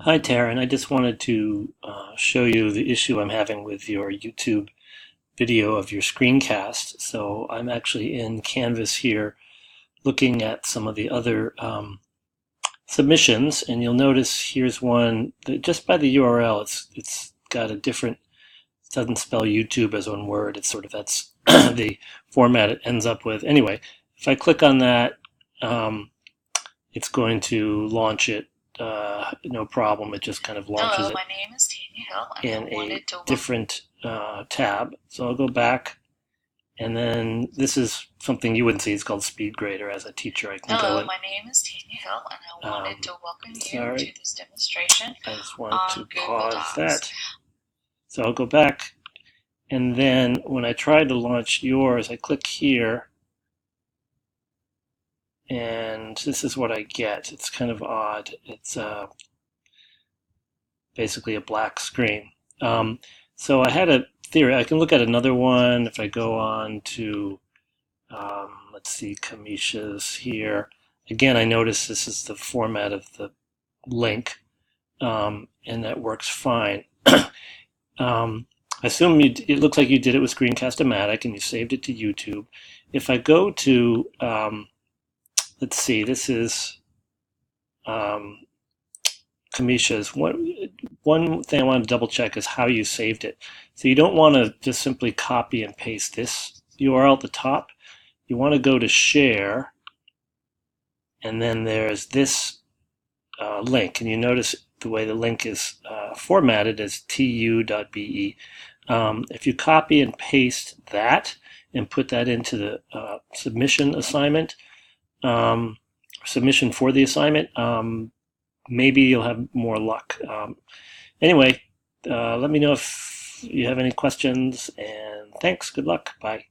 Hi, Taryn. I just wanted to show you the issue I'm having with your YouTube video of your screencast. So I'm actually in Canvas here looking at some of the other submissions, and you'll notice here's one that just by the URL, it's got a different, it doesn't spell YouTube as one word. It's sort of, that's the format it ends up with. Anyway, if I click on that, um, it's going to launch it. No problem. It just kind of launches Hello, it my name is Tanya Hill, and in I a wanted to welcome. different tab. So I'll go back, and then this is something you wouldn't see. It's called Speed Grader. As a teacher, I can go Hello, in. my name is Tanya Hill, and I wanted to welcome you to Sorry, this demonstration I just want to on Google pause Docs. that. So I'll go back, and then when I try to launch yours, I click here, and this is what I get. It's kind of odd. It's basically a black screen. So I had a theory. I can look at another one if I go on to, let's see, Kamisha's here. Again, I notice this is the format of the link, and that works fine. I assume it looks like you did it with Screencast-O-Matic and you saved it to YouTube. If I go to, let's see, this is Kamisha's. One thing I want to double check is how you saved it. So you don't want to just simply copy and paste this URL at the top. You want to go to share, and then there's this link, and you notice the way the link is formatted as tu.be. If you copy and paste that and put that into the submission assignment, submission for the assignment, maybe you'll have more luck. Anyway, let me know if you have any questions, and thanks. Good luck. Bye.